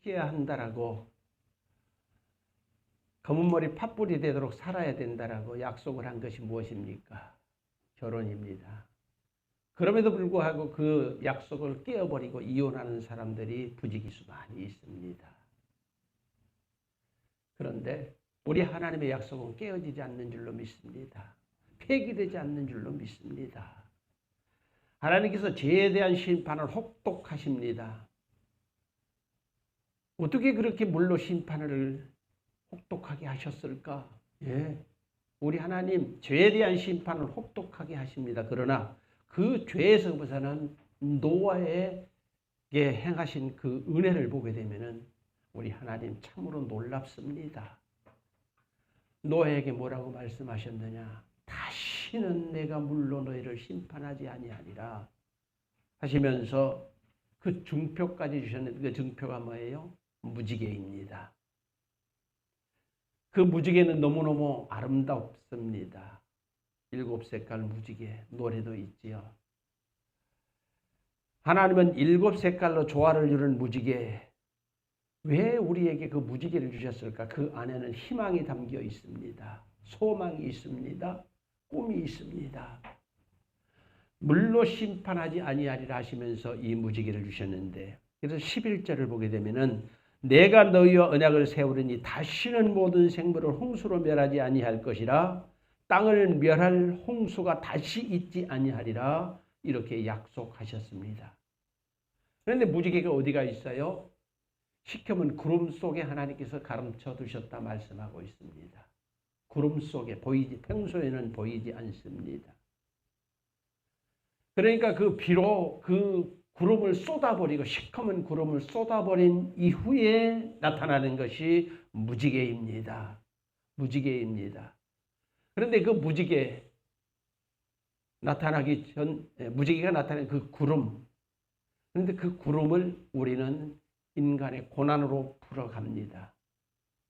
지켜야 한다라고, 검은 머리 팥불이 되도록 살아야 된다라고 약속을 한 것이 무엇입니까? 결혼입니다. 그럼에도 불구하고 그 약속을 깨어버리고 이혼하는 사람들이 부지기수 많이 있습니다. 그런데 우리 하나님의 약속은 깨어지지 않는 줄로 믿습니다. 폐기되지 않는 줄로 믿습니다. 하나님께서 죄에 대한 심판을 혹독하십니다. 어떻게 그렇게 물로 심판을 혹독하게 하셨을까? 예, 우리 하나님 죄에 대한 심판을 혹독하게 하십니다. 그러나 그 죄에서 벗어난 노아에게 행하신 그 은혜를 보게 되면은 우리 하나님 참으로 놀랍습니다. 노아에게 뭐라고 말씀하셨느냐? 다시는 내가 물로 너희를 심판하지 아니하리라 하시면서 그 증표까지 주셨는데, 그 증표가 뭐예요? 무지개입니다. 그 무지개는 너무너무 아름답습니다. 7색깔 무지개, 노래도 있지요. 하나님은 7색깔로 조화를 이룬 무지개, 왜 우리에게 그 무지개를 주셨을까? 그 안에는 희망이 담겨 있습니다. 소망이 있습니다. 꿈이 있습니다. 물로 심판하지 아니하리라 하시면서 이 무지개를 주셨는데, 그래서 11절을 보게 되면은 내가 너희와 언약을 세우리니 다시는 모든 생물을 홍수로 멸하지 아니할 것이라, 땅을 멸할 홍수가 다시 있지 아니하리라, 이렇게 약속하셨습니다. 그런데 무지개가 어디가 있어요? 시커먼 구름 속에 하나님께서 가름쳐 두셨다 말씀하고 있습니다. 구름 속에 평소에는 보이지 않습니다. 그러니까 그 비로 그 구름을 쏟아버리고 시커먼 구름을 쏟아버린 이후에 나타나는 것이 무지개입니다. 무지개입니다. 그런데 그 무지개가 나타나는 그 구름, 그런데 그 구름을 우리는 인간의 고난으로 풀어갑니다.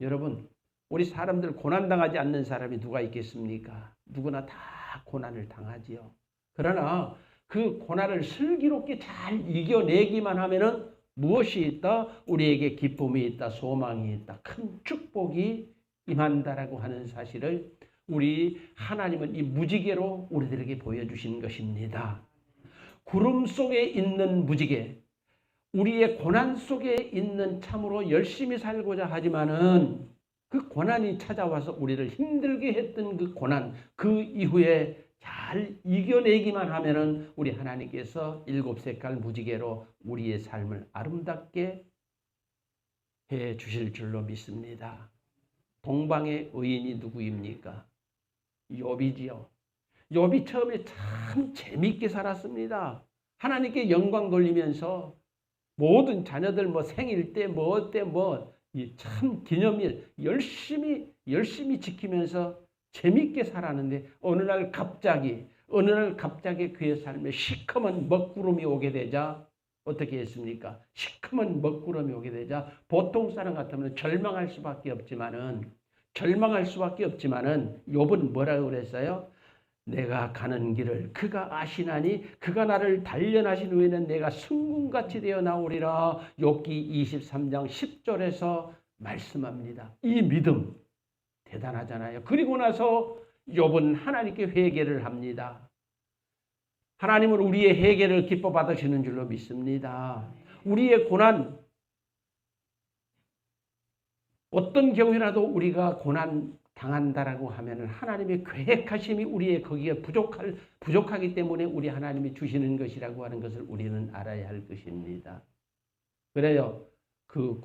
여러분, 우리 사람들 고난당하지 않는 사람이 누가 있겠습니까? 누구나 다 고난을 당하지요. 그러나 그 고난을 슬기롭게 잘 이겨내기만 하면은 무엇이 있다? 우리에게 기쁨이 있다, 소망이 있다, 큰 축복이 임한다라고 하는 사실을 우리 하나님은 이 무지개로 우리들에게 보여주신 것입니다. 구름 속에 있는 무지개, 우리의 고난 속에 있는 참으로 열심히 살고자 하지만은 그 고난이 찾아와서 우리를 힘들게 했던 그 고난, 그 이후에 잘 이겨내기만 하면은 우리 하나님께서 7색깔 무지개로 우리의 삶을 아름답게 해 주실 줄로 믿습니다. 동방의 의인이 누구입니까? 욥이지요. 욥이 처음에 참 재미있게 살았습니다. 하나님께 영광 돌리면서 모든 자녀들 생일 때 참 기념일 열심히 지키면서 재밌게 살았는데 어느 날 갑자기 그의 삶에 시커먼 먹구름이 오게 되자 어떻게 했습니까? 시커먼 먹구름이 오게 되자 보통 사람 같으면 절망할 수밖에 없지만은 욥은 뭐라고 그랬어요? 내가 가는 길을 그가 아시나니 그가 나를 단련하신 후에는 내가 승군같이 되어 나오리라. 욥기 23장 10절에서 말씀합니다. 이 믿음 대단하잖아요. 그리고 나서 욥은 하나님께 회개를 합니다. 하나님은 우리의 회개를 기뻐 받으시는 줄로 믿습니다. 우리의 고난, 어떤 경우라도 우리가 고난 당한다라고 하면은 하나님의 계획하심이 우리의 거기에 부족하기 때문에 우리 하나님이 주시는 것이라고 하는 것을 우리는 알아야 할 것입니다. 그래요. 그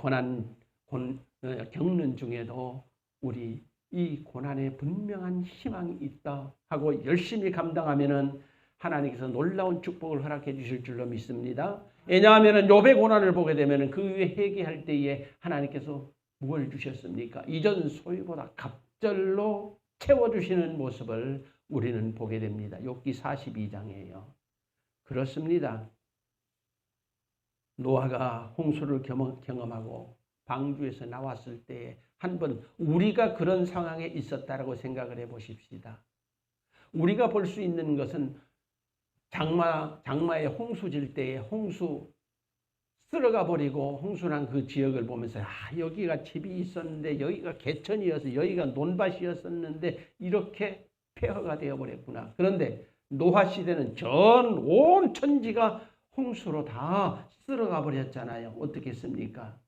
겪는 중에도 우리 이 고난에 분명한 희망이 있다 하고 열심히 감당하면은 하나님께서 놀라운 축복을 허락해 주실 줄로 믿습니다. 왜냐하면은 욥의 고난을 보게 되면은 그 위에 회개할 때에 하나님께서 무엇을 주셨습니까? 이전 소유보다 갑절로 채워주시는 모습을 우리는 보게 됩니다. 욥기 42장이에요. 그렇습니다. 노아가 홍수를 경험하고 방주에서 나왔을 때 한번 우리가 그런 상황에 있었다라고 생각을 해 보십시다. 우리가 볼 수 있는 것은 장마에 홍수 질 때에 홍수 쓸어가 버리고 홍수난 그 지역을 보면서 여기가 집이 있었는데 여기가 개천이어서 여기가 논밭이었었는데 이렇게 폐허가 되어버렸구나. 그런데 노아 시대는 전 온 천지가 홍수로 다 쓸어가 버렸잖아요. 어떻겠습니까?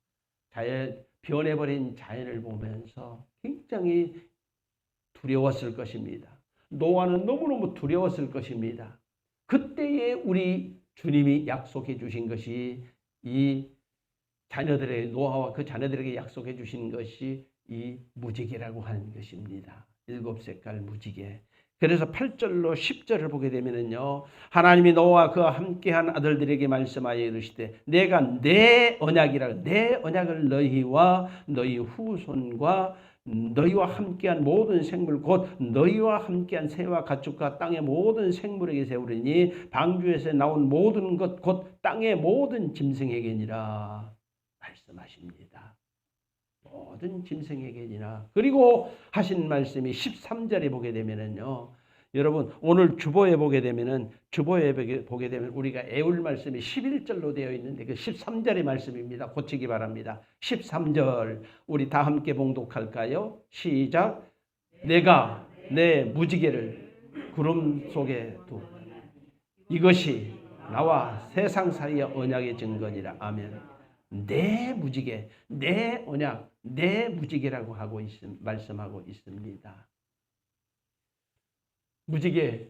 변해버린 자연을 보면서 굉장히 두려웠을 것입니다. 노아는 너무너무 두려웠을 것입니다. 그때에 우리 주님이 약속해 주신 것이 이 노아와 그 자녀들에게 약속해 주신 것이 이 무지개라고 하는 것입니다. 7색깔 무지개. 그래서 8절로 10절을 보게 되면은요, 하나님이 노아와 그와 함께한 아들들에게 말씀하여 이르시되 내가 내 언약을 너희와 너희 후손과 너희와 함께한 모든 생물 곧 너희와 함께한 새와 가축과 땅의 모든 생물에게 세우리니 방주에서 나온 모든 것 곧 땅의 모든 짐승에게니라 말씀하십니다. 모든 짐승에게니라. 그리고 하신 말씀이 13절에 보게 되면은요, 여러분 오늘 주보에 보게 되면 우리가 애울 말씀이 11절로 되어 있는데 그 13절의 말씀입니다. 고치기 바랍니다. 13절 우리 다 함께 봉독할까요? 시작. 내가 내 무지개를 구름 속에 두고 이것이 나와 세상 사이의 언약의 증거니라. 아멘. 내 무지개, 내 언약, 내 무지개라고 말씀하고 있습니다. 무지개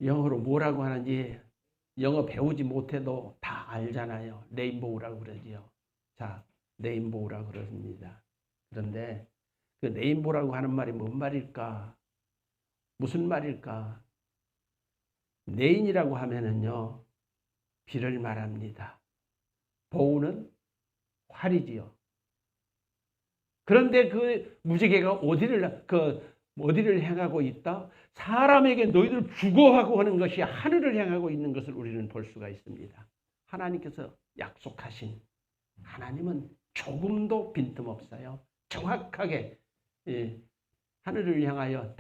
영어로 뭐라고 하는지 영어 배우지 못해도 다 알잖아요. 레인보우라고 그러지요. 자, 레인보우라고 그럽니다. 그런데 그 레인보우라고 하는 말이 뭔 말일까? 무슨 말일까? 레인이라고 하면은요, 비를 말합니다. 보우는 활이지요. 그런데 그 무지개가 어디를 향하고 있다? 사람에게 너희들 죽어하고 하는 것이 하늘을 향하고 있는 것을 우리는 볼 수가 있습니다. 하나님께서 약속하신 하나님은 조금도 빈틈없어요. 정확하게 하늘을 향하여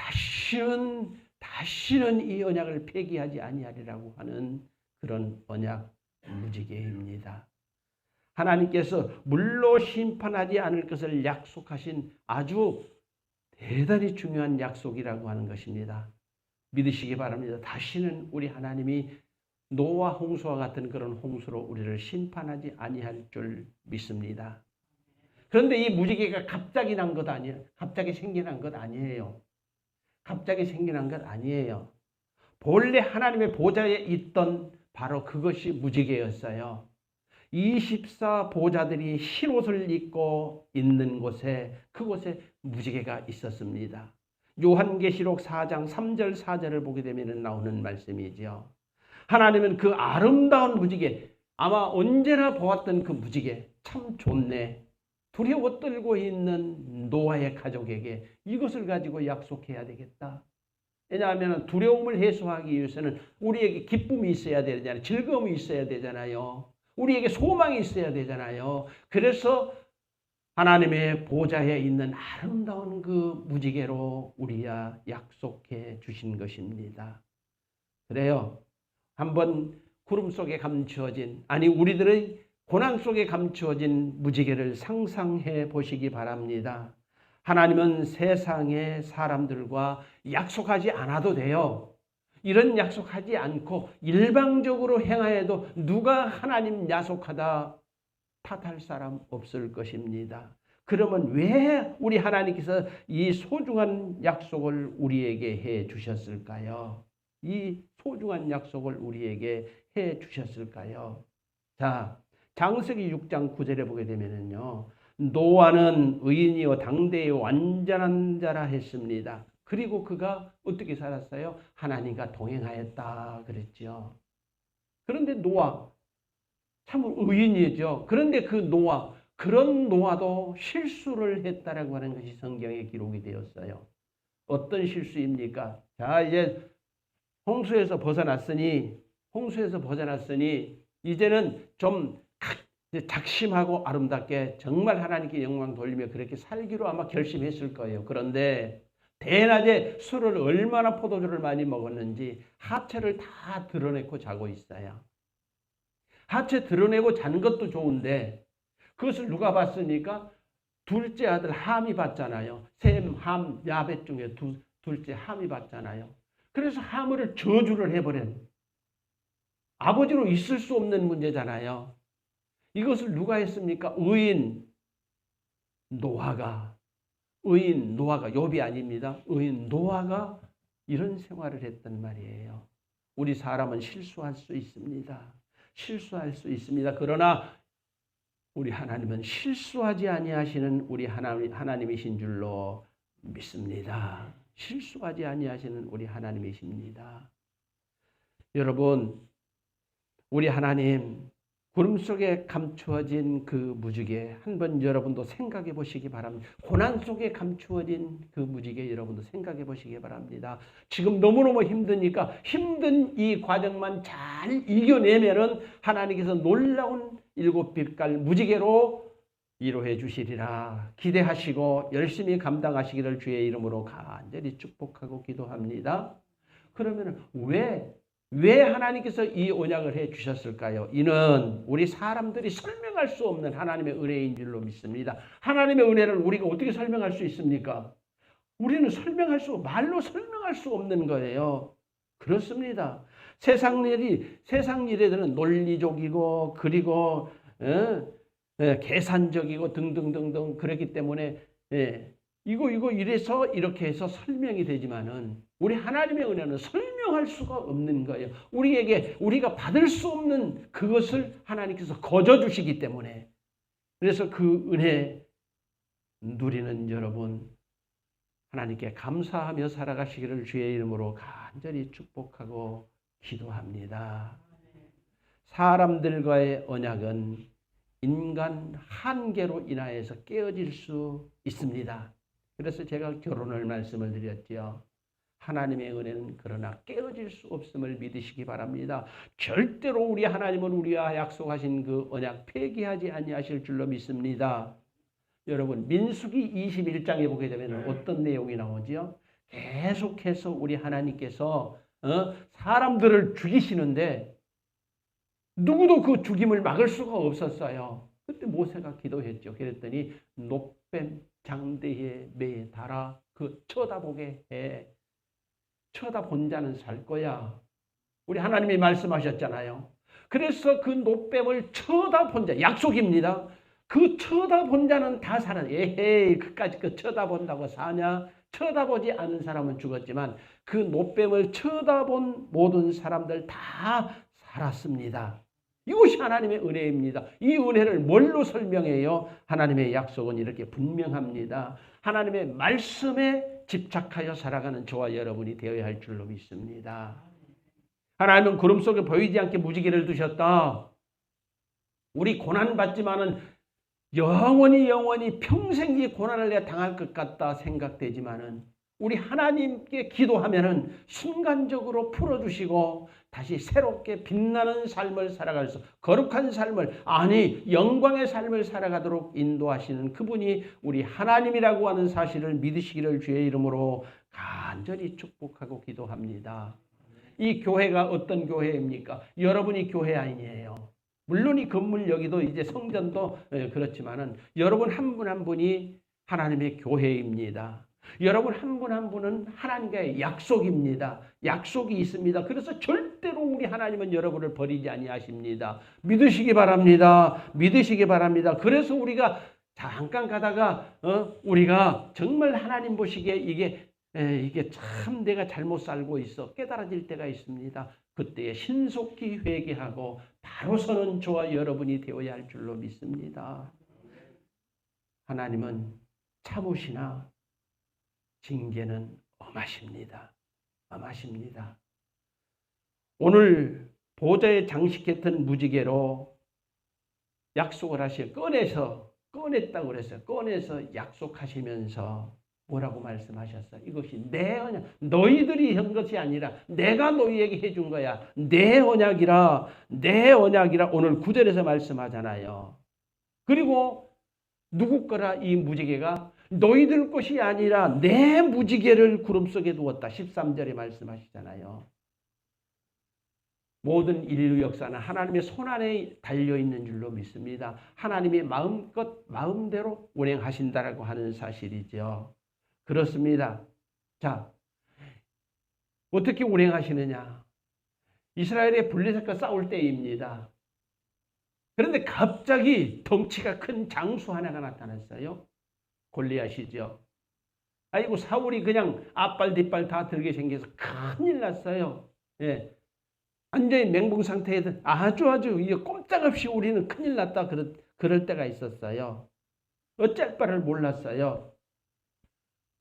다시는 이 언약을 폐기하지 아니하리라고 하는 그런 언약 무지개입니다. 하나님께서 물로 심판하지 않을 것을 약속하신 아주 대단히 중요한 약속이라고 하는 것입니다. 믿으시기 바랍니다. 다시는 우리 하나님이 노아 홍수와 같은 그런 홍수로 우리를 심판하지 아니할 줄 믿습니다. 그런데 이 무지개가 갑자기 난 것 아니에요. 갑자기 생겨난 것 아니에요. 갑자기 생겨난 것 아니에요. 본래 하나님의 보좌에 있던 바로 그것이 무지개였어요. 24 보좌들이 흰 옷을 입고 있는 그곳에 무지개가 있었습니다. 요한계시록 4장 3절 4절을 보게 되면 나오는 말씀이죠. 하나님은 그 아름다운 무지개, 아마 언제나 보았던 그 무지개, 참 좋네. 두려워 떨고 있는 노아의 가족에게 이것을 가지고 약속해야 되겠다. 왜냐하면 두려움을 해소하기 위해서는 우리에게 기쁨이 있어야 되잖아요. 즐거움이 있어야 되잖아요. 우리에게 소망이 있어야 되잖아요. 그래서 하나님의 보좌에 있는 아름다운 그 무지개로 우리야 약속해 주신 것입니다. 그래요. 한번 구름 속에 감추어진, 우리들의 고난 속에 감추어진 무지개를 상상해 보시기 바랍니다. 하나님은 세상의 사람들과 약속하지 않아도 돼요. 이런 약속하지 않고 일방적으로 행하여도 누가 하나님 약속하다 탓할 사람 없을 것입니다. 그러면 왜 우리 하나님께서 이 소중한 약속을 우리에게 해 주셨을까요? 이 소중한 약속을 우리에게 해 주셨을까요? 자, 창세기 6장 9절에 보게 되면은요, 노아는 의인이요 당대의 완전한 자라 했습니다. 그리고 그가 어떻게 살았어요? 하나님과 동행하였다 그랬죠. 그런데 노아 참 의인이죠. 그런데 그런 노아도 실수를 했다라고 하는 것이 성경에 기록이 되었어요. 어떤 실수입니까? 자, 이제 홍수에서 벗어났으니 이제는 좀 작심하고 아름답게 정말 하나님께 영광 돌리며 그렇게 살기로 아마 결심했을 거예요. 그런데 대낮에 술을 얼마나 포도주를 많이 먹었는지 하체를 다 드러내고 자고 있어요. 하체 드러내고 자는 것도 좋은데 그것을 누가 봤습니까? 둘째 아들 함이 봤잖아요. 셈, 함, 야벳 중에 둘째 함이 봤잖아요. 그래서 함을 저주를 해버린 아버지로 있을 수 없는 문제잖아요. 이것을 누가 했습니까? 의인 노아가 욥이 아닙니다. 의인 노아가 이런 생활을 했단 말이에요. 우리 사람은 실수할 수 있습니다. 실수할 수 있습니다. 그러나 우리 하나님은 실수하지 아니하시는 우리 하나님이신 줄로 믿습니다. 실수하지 아니하시는 우리 하나님이십니다. 여러분, 우리 하나님 구름 속에 감추어진 그 무지개 한번 여러분도 생각해 보시기 바랍니다. 고난 속에 감추어진 그 무지개 여러분도 생각해 보시기 바랍니다. 지금 너무너무 힘드니까 힘든 이 과정만 잘 이겨내면은 하나님께서 놀라운 7빛깔 무지개로 위로해 주시리라 기대하시고 열심히 감당하시기를 주의 이름으로 간절히 축복하고 기도합니다. 그러면 왜 하나님께서 이 언약을 해 주셨을까요? 이는 우리 사람들이 설명할 수 없는 하나님의 은혜인 줄로 믿습니다. 하나님의 은혜를 우리가 어떻게 설명할 수 있습니까? 우리는 말로 설명할 수 없는 거예요. 그렇습니다. 세상 일에들은 논리적이고 그리고 계산적이고 등등등등 그렇기 때문에 이거 이래서 이렇게 해서 설명이 되지만은 우리 하나님의 은혜는 설명할 수가 없는 거예요. 우리가 받을 수 없는 그것을 하나님께서 거저 주시기 때문에 그래서 그 은혜 누리는 여러분 하나님께 감사하며 살아가시기를 주의 이름으로 간절히 축복하고 기도합니다. 사람들과의 언약은 인간 한계로 인하여서 깨어질 수 있습니다. 그래서 제가 결혼을 말씀을 드렸죠. 하나님의 은혜는 그러나 깨어질 수 없음을 믿으시기 바랍니다. 절대로 우리 하나님은 우리와 약속하신 그 언약 폐기하지 아니하실 줄로 믿습니다. 여러분 민수기 21장에 보게 되면 어떤 내용이 나오죠? 계속해서 우리 하나님께서 사람들을 죽이시는데 누구도 그 죽임을 막을 수가 없었어요. 그때 모세가 기도했죠. 그랬더니 높뱀 장대에 매에 달아 그 쳐다보게 해. 쳐다본 자는 살 거야. 우리 하나님이 말씀하셨잖아요. 그래서 그 높뱀을 쳐다본 자, 약속입니다. 그 쳐다본 자는 다 살아. 에헤이, 그까짓 그 쳐다본다고 사냐? 쳐다보지 않은 사람은 죽었지만 그 높뱀을 쳐다본 모든 사람들 다 살았습니다. 이것이 하나님의 은혜입니다. 이 은혜를 뭘로 설명해요? 하나님의 약속은 이렇게 분명합니다. 하나님의 말씀에 집착하여 살아가는 저와 여러분이 되어야 할 줄로 믿습니다. 하나님은 구름 속에 보이지 않게 무지개를 두셨다. 우리 고난받지만은 영원히 평생 이 고난을 내가 당할 것 같다 생각되지만은 우리 하나님께 기도하면은 순간적으로 풀어주시고 다시 새롭게 빛나는 삶을 살아갈 수, 거룩한 삶을, 영광의 삶을 살아가도록 인도하시는 그분이 우리 하나님이라고 하는 사실을 믿으시기를 주의 이름으로 간절히 축복하고 기도합니다. 이 교회가 어떤 교회입니까? 여러분이 교회 아니에요. 물론 이 건물 여기도 이제 성전도 그렇지만은 여러분 한 분 한 분이 하나님의 교회입니다. 여러분 한 분 한 분은 하나님과의 약속입니다. 약속이 있습니다. 그래서 절대로 우리 하나님은 여러분을 버리지 아니하십니다. 믿으시기 바랍니다. 믿으시기 바랍니다. 그래서 우리가 잠깐 가다가 우리가 정말 하나님 보시기에 이게 참 내가 잘못 살고 있어 깨달아질 때가 있습니다. 그때에 신속히 회개하고 바로 서는 저와 여러분이 되어야 할 줄로 믿습니다. 하나님은 참으시나 징계는 엄하십니다. 엄하십니다. 오늘 보좌에 장식했던 무지개로 약속을 꺼냈다고 그랬어요. 꺼내서 약속하시면서 뭐라고 말씀하셨어요? 이것이 내 언약, 너희들이 한 것이 아니라 내가 너희에게 해준 거야. 내 언약이라 오늘 9절에서 말씀하잖아요. 그리고 누구 거라 이 무지개가 너희들 것이 아니라 내 무지개를 구름 속에 두었다. 13절에 말씀하시잖아요. 모든 인류 역사는 하나님의 손안에 달려있는 줄로 믿습니다. 하나님이 마음대로 운행하신다라고 하는 사실이죠. 그렇습니다. 자, 어떻게 운행하시느냐? 이스라엘의 블레셋과 싸울 때입니다. 그런데 갑자기 덩치가 큰 장수 하나가 나타났어요. 골리앗이죠. 아이고, 사울이 그냥 앞발 뒷발 다 들게 생겨서 큰일 났어요. 예. 완전히 맹붕 상태에서 아주 꼼짝없이 우리는 큰일 났다 그럴 때가 있었어요. 어쩔 바를 몰랐어요.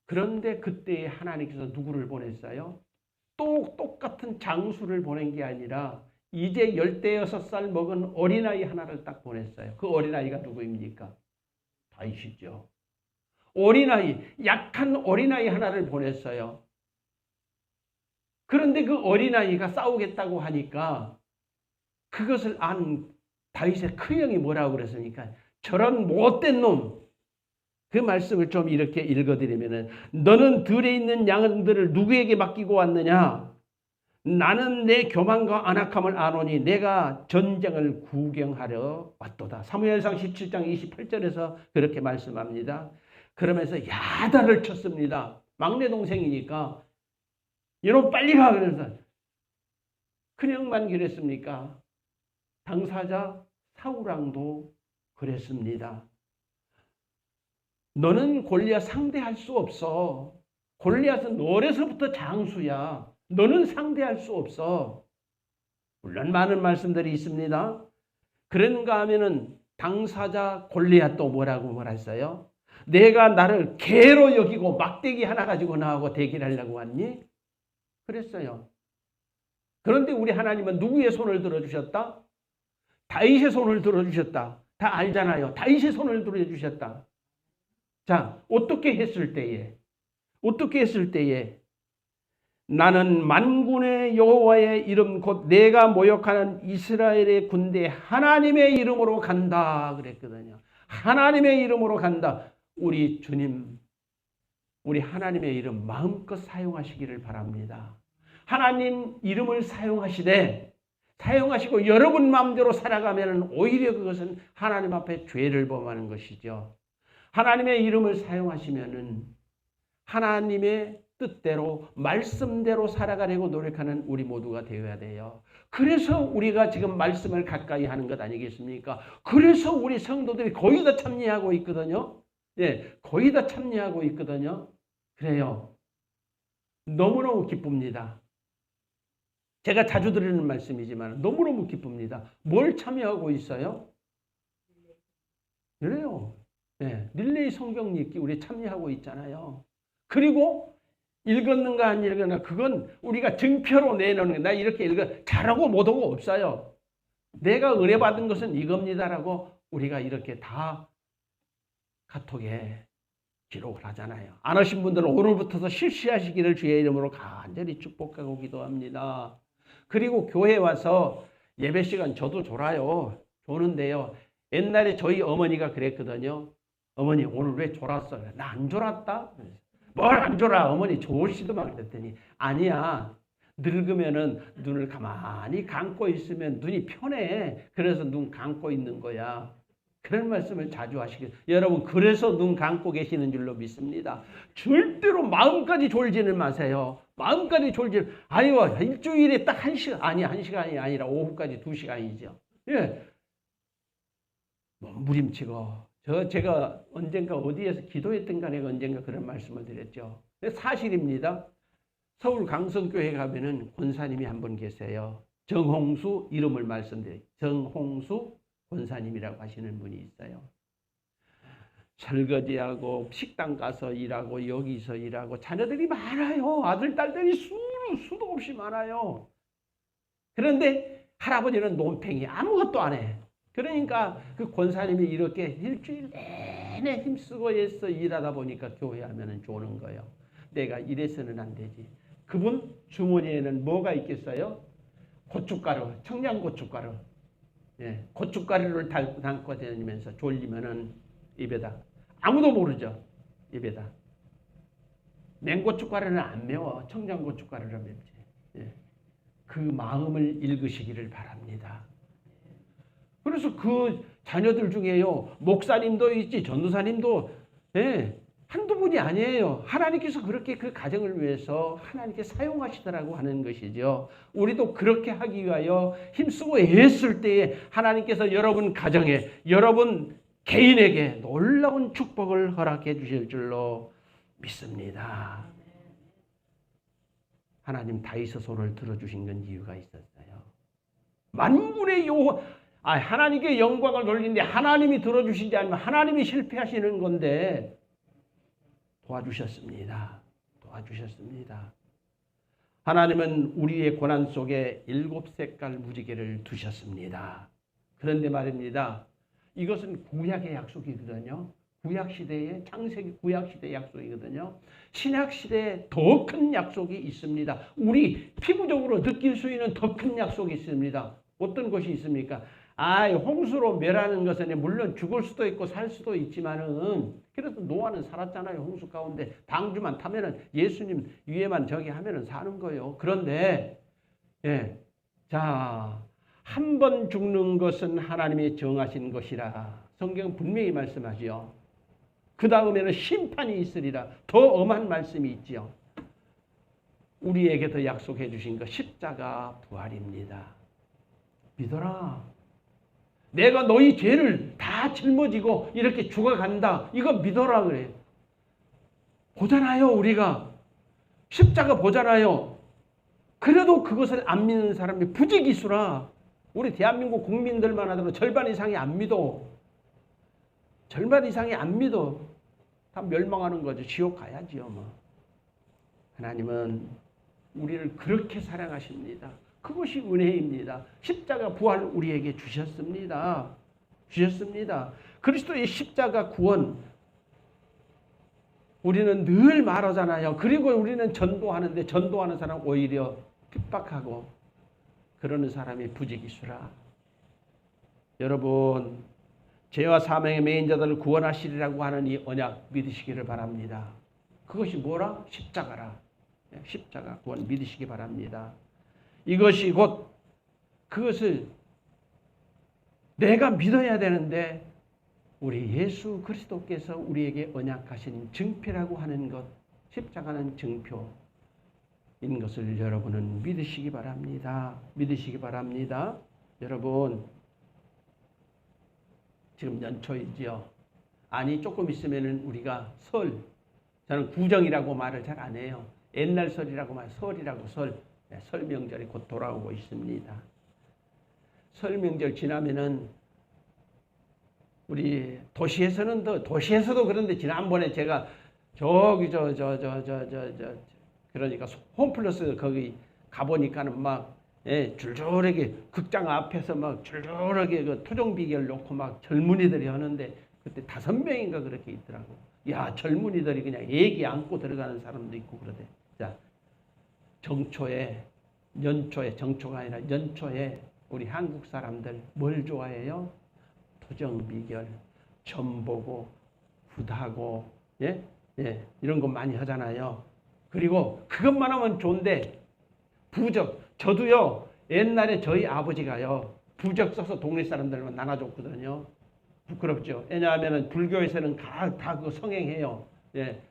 그런데 그때 하나님께서 누구를 보냈어요? 또 똑같은 장수를 보낸 게 아니라 이제 16살 먹은 어린아이 하나를 딱 보냈어요. 그 어린아이가 누구입니까? 다윗이죠. 어린아이, 약한 어린아이 하나를 보냈어요. 그런데 그 어린아이가 싸우겠다고 하니까 그것을 안 다윗의 큰형이 뭐라고 그랬습니까? 저런 못된 놈. 그 말씀을 좀 이렇게 읽어드리면은 너는 들에 있는 양들을 누구에게 맡기고 왔느냐? 나는 내 교만과 안악함을 아노니 내가 전쟁을 구경하러 왔도다. 사무엘상 17장 28절에서 그렇게 말씀합니다. 그러면서 야단을 쳤습니다. 막내 동생이니까 이놈 빨리 가 그래서 큰형만 그랬습니까? 당사자 사울왕도 그랬습니다. 너는 골리앗 상대할 수 없어. 골리앗은 어려서부터 장수야. 너는 상대할 수 없어. 물론 많은 말씀들이 있습니다. 그런가 하면은 당사자 골리앗도 뭐라고 말했어요? 내가 나를 개로 여기고 막대기 하나 가지고 나하고 대기를 하려고 왔니? 그랬어요. 그런데 우리 하나님은 누구의 손을 들어주셨다? 다윗의 손을 들어주셨다. 다 알잖아요. 다윗의 손을 들어주셨다. 자, 어떻게 했을 때에 나는 만군의 여호와의 이름 곧 내가 모욕하는 이스라엘의 군대 하나님의 이름으로 간다 그랬거든요. 하나님의 이름으로 간다. 우리 주님, 우리 하나님의 이름 마음껏 사용하시기를 바랍니다. 하나님 이름을 사용하시고 여러분 마음대로 살아가면 오히려 그것은 하나님 앞에 죄를 범하는 것이죠. 하나님의 이름을 사용하시면은 하나님의 뜻대로 말씀대로 살아가려고 노력하는 우리 모두가 되어야 돼요. 그래서 우리가 지금 말씀을 가까이 하는 것 아니겠습니까? 그래서 우리 성도들이 거의 다 참여하고 있거든요. 예, 거의 다 참여하고 있거든요. 그래요. 너무너무 기쁩니다. 제가 자주 드리는 말씀이지만 너무너무 기쁩니다. 뭘 참여하고 있어요? 그래요. 네, 릴레이 성경 읽기 우리 참여하고 있잖아요. 그리고 읽었는가 안 읽었나 그건 우리가 증표로 내놓는 거예요. 나 이렇게 읽어 잘하고 못하고 없어요. 내가 의뢰받은 것은 이겁니다라고 우리가 이렇게 다 카톡에 기록을 하잖아요. 안 하신 분들은 오늘부터 실시하시기를 주의 이름으로 간절히 축복하고 기도합니다. 그리고 교회 와서 예배 시간 저도 졸아요. 조는데요. 옛날에 저희 어머니가 그랬거든요. 어머니 오늘 왜 졸았어? 나 안 졸았다? 뭘 안 졸아? 어머니 좋으시더만 그랬더니 아니야. 늙으면은 눈을 가만히 감고 있으면 눈이 편해. 그래서 눈 감고 있는 거야. 그런 말씀을 자주 하시길. 여러분 그래서 눈 감고 계시는 줄로 믿습니다. 절대로 마음까지 졸지는 마세요. 마음까지 졸지. 아유 일주일에 딱 1시간 아니 1시간이 아니라 오후까지 2시간이죠. 예. 몸부림치고 제가 언젠가 어디에서 기도했던 간에 언젠가 그런 말씀을 드렸죠. 사실입니다. 서울 강성교회 가면은 권사님이 한 분 계세요. 정홍수 이름을 말씀드려요. 정홍수 권사님이라고 하시는 분이 있어요. 설거지하고 식당 가서 일하고 여기서 일하고 자녀들이 많아요. 아들, 딸들이 수도 없이 많아요. 그런데 할아버지는 논팽이 아무것도 안 해. 그러니까 그 권사님이 이렇게 일주일 내내 힘쓰고 해서 일하다 보니까 교회 하면은 좋은 거예요. 내가 이래서는 안 되지. 그분 주머니에는 뭐가 있겠어요? 고춧가루, 청양고춧가루. 예, 고춧가루를 담고 다니면서 졸리면은 입에다. 아무도 모르죠. 입에다. 맹고춧가루는 안 매워. 청양고춧가루를 맵지. 예. 그 마음을 읽으시기를 바랍니다. 그래서 그 자녀들 중에요, 목사님도 있지, 전도사님도, 예, 한두 분이 아니에요. 하나님께서 그렇게 그 가정을 위해서 하나님께 사용하시더라고 하는 것이죠. 우리도 그렇게 하기 위하여 힘쓰고 애쓸 때에 하나님께서 여러분 가정에, 여러분 개인에게 놀라운 축복을 허락해 주실 줄로 믿습니다. 하나님 다윗의 소를 들어주신 건 이유가 있었어요. 만군의 여호와, 하나님께 영광을 돌리는데 하나님이 들어주시지 않으면 하나님이 실패하시는 건데 도와주셨습니다. 도와주셨습니다. 하나님은 우리의 고난 속에 7색깔 무지개를 두셨습니다. 그런데 말입니다. 이것은 구약의 약속이거든요. 구약시대의 창세기 구약시대의 약속이거든요. 신약시대에 더 큰 약속이 있습니다. 우리 피부적으로 느낄 수 있는 더 큰 약속이 있습니다. 어떤 것이 있습니까? 홍수로 멸하는 것은 물론 죽을 수도 있고 살 수도 있지만은, 그래서 노아는 살았잖아요. 홍수 가운데 방주만 타면은 예수님 위에만 저기 하면은 사는 거예요. 그런데 한 번 죽는 것은 하나님이 정하신 것이라 성경은 분명히 말씀하지요. 그 다음에는 심판이 있으리라. 더 엄한 말씀이 있지요. 우리에게 더 약속해 주신 것, 십자가 부활입니다. 믿어라. 내가 너희 죄를 다 짊어지고 이렇게 죽어간다. 이거 믿어라 그래요. 보잖아요, 우리가. 십자가 보잖아요. 그래도 그것을 안 믿는 사람이 부지기수라. 우리 대한민국 국민들만 하더라도 절반 이상이 안 믿어. 절반 이상이 안 믿어. 다 멸망하는 거죠. 지옥 가야지요, 뭐. 하나님은 우리를 그렇게 사랑하십니다. 그것이 은혜입니다. 십자가 부활을 우리에게 주셨습니다. 주셨습니다. 그리스도의 십자가 구원, 우리는 늘 말하잖아요. 그리고 우리는 전도하는데 전도하는 사람 오히려 핍박하고 그러는 사람이 부지기수라. 여러분, 죄와 사망의 매인 자들을 구원하시리라고 하는 이 언약 믿으시기를 바랍니다. 그것이 뭐라? 십자가라. 십자가 구원 믿으시기 바랍니다. 이것이 곧 그것을 내가 믿어야 되는데 우리 예수 그리스도께서 우리에게 언약하신 증표라고 하는 것, 십자가는 증표인 것을 여러분은 믿으시기 바랍니다. 믿으시기 바랍니다. 여러분, 지금 연초이지요. 조금 있으면은 우리가 설, 저는 구정이라고 말을 잘 안 해요. 옛날 설이라고 말, 설이라고 설 명절이 곧 돌아오고 있습니다. 설 명절 지나면은 우리 도시에서도 그런데 지난번에 제가 저기 그러니까 홈플러스 거기 가보니까는 막 줄줄하게 극장 앞에서 막 줄줄하게 그 토종 비결 놓고 막 젊은이들이 하는데 그때 5명인가 그렇게 있더라고. 야, 젊은이들이 그냥 애기 안고 들어가는 사람도 있고 그러대. 자, 정초가 아니라 연초에 우리 한국 사람들 뭘 좋아해요? 토종 비결, 점 보고, 굿하고, 이런 거 많이 하잖아요. 그리고 그것만 하면 좋은데, 부적, 저도요, 옛날에 저희 아버지가요, 부적 써서 동네 사람들만 나눠줬거든요. 부끄럽죠. 왜냐하면 불교에서는 다 그거 성행해요.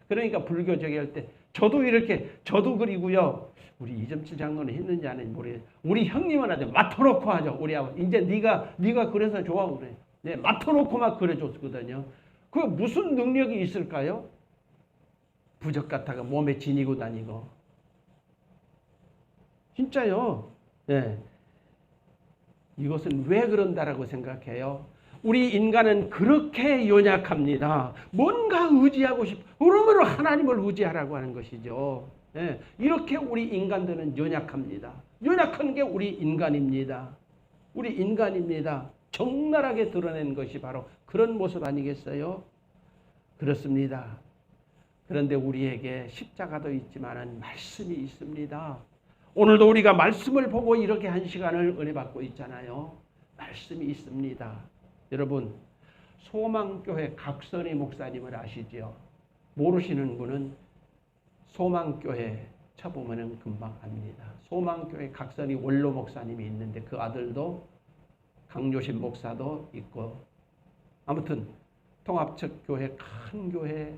그러니까 불교 저기 할 때, 저도 그리고요, 우리 이점칠 장로는 했는지 안 했는지 모르겠어요. 우리 형님은 아주 맡아놓고 하죠. 우리 아버지. 이제 네가 그래서 좋아 그래. 맡아놓고 막 그래줬거든요. 그 무슨 능력이 있을까요? 부적 같다가 몸에 지니고 다니고. 진짜요. 이것은 왜 그런다라고 생각해요? 우리 인간은 그렇게 연약합니다. 뭔가 의지하고 그러므로 하나님을 의지하라고 하는 것이죠. 이렇게 우리 인간들은 연약합니다. 연약한 게 우리 인간입니다. 우리 인간입니다. 적나라하게 드러낸 것이 바로 그런 모습 아니겠어요? 그렇습니다. 그런데 우리에게 십자가도 있지만 말씀이 있습니다. 오늘도 우리가 말씀을 보고 이렇게 한 시간을 은혜 받고 있잖아요. 말씀이 있습니다. 여러분, 소망교회 각선희 목사님을 아시죠? 모르시는 분은 소망교회 쳐보면 금방 압니다. 소망교회 각선이 원로 목사님이 있는데 그 아들도 강요신 목사도 있고 아무튼 통합적 교회 큰 교회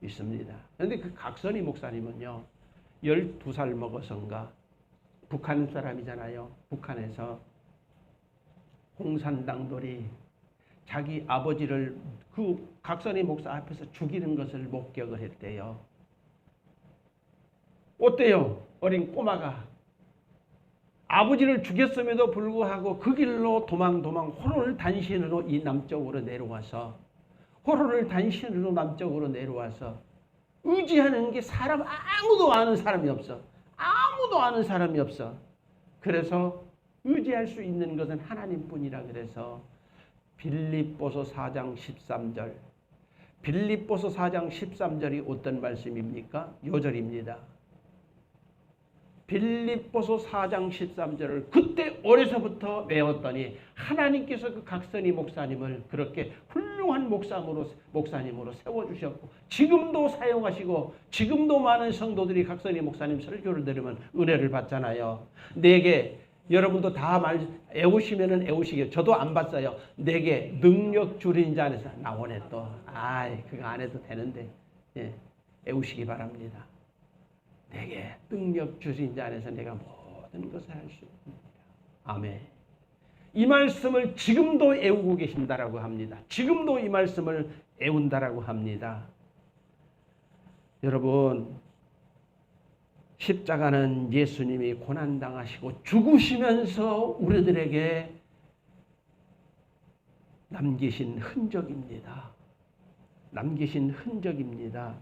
있습니다. 그런데 그 각선이 목사님은요 12살 먹어서인가 북한 사람이잖아요. 북한에서 공산당들이 자기 아버지를 그 각선이 목사 앞에서 죽이는 것을 목격을 했대요. 어때요? 어린 꼬마가 아버지를 죽였음에도 불구하고 그 길로 도망 호로를 단신으로 이 남쪽으로 내려와서 호로를 단신으로 남쪽으로 내려와서 의지하는 게 사람 아무도 아는 사람이 없어. 아무도 아는 사람이 없어. 그래서 의지할 수 있는 것은 하나님뿐이라 그래서 빌립보서 4장 13절 빌립보서 4장 13절이 어떤 말씀입니까? 요절입니다. 빌립보서 4장 13절을 그때 어려서부터 외웠더니 하나님께서 그 각선이 목사님을 그렇게 훌륭한 목사님으로 세워주셨고 지금도 사용하시고 지금도 많은 성도들이 각선이 목사님 설교를 들으면 은혜를 받잖아요. 내게 여러분도 다 애우시면은 애우시게 저도 안 봤어요. 내게 능력 주린 자 안에서 나오네 또. 그거 안 해도 되는데 애우시기 바랍니다. 내게 능력 주신 자 안에서 내가 모든 것을 할 수 있습니다. 아멘. 이 말씀을 지금도 애우고 계신다라고 합니다. 지금도 이 말씀을 애운다라고 합니다. 여러분 십자가는 예수님이 고난당하시고 죽으시면서 우리들에게 남기신 흔적입니다. 남기신 흔적입니다.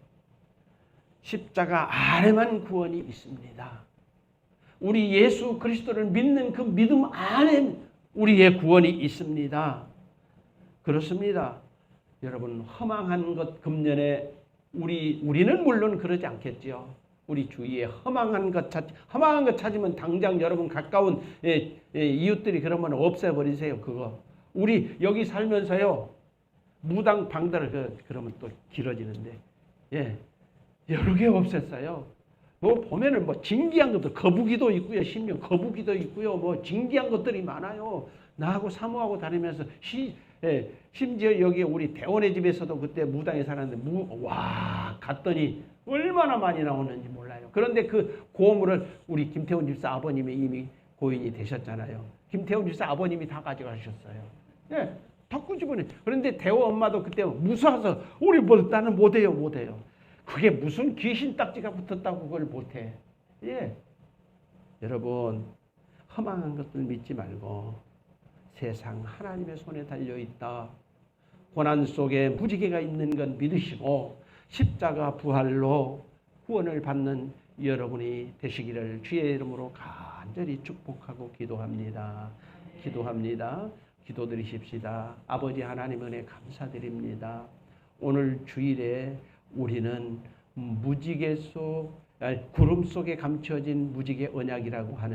십자가 안에만 구원이 있습니다. 우리 예수 그리스도를 믿는 그 믿음 안에 우리의 구원이 있습니다. 그렇습니다. 여러분 허망한 것 금년에 우리는 물론 그러지 않겠죠. 우리 주위에 허망한 것 찾으면 당장 여러분 가까운 이웃들이 그러면 없애버리세요. 그거 우리 여기 살면서요 무당 방다를 그러면 또 길어지는데 여러 개 없앴어요. 보면은 진기한 것도 거북이도 있고요. 심지어 거북이도 있고요. 진기한 것들이 많아요. 나하고 사모하고 다니면서 심지어 여기 우리 대원의 집에서도 그때 무당에 살았는데 갔더니 얼마나 많이 나오는지 몰라요. 그런데 그 고물을 우리 김태훈 집사 아버님이 이미 고인이 되셨잖아요. 김태훈 집사 아버님이 다 가져가셨어요. 다 끄집어내. 그런데 대호 엄마도 그때 무서워서 우리 나는 못해요. 그게 무슨 귀신 딱지가 붙었다고 그걸 못해. 여러분 허망한 것들 믿지 말고 세상 하나님의 손에 달려있다. 고난 속에 무지개가 있는 건 믿으시고 십자가 부활로 구원을 받는 여러분이 되시기를 주의 이름으로 간절히 축복하고 기도합니다. 기도드리십시다. 아버지 하나님 은혜 감사드립니다. 오늘 주일에 우리는 구름 속에 감춰진 무지개 언약이라고 하는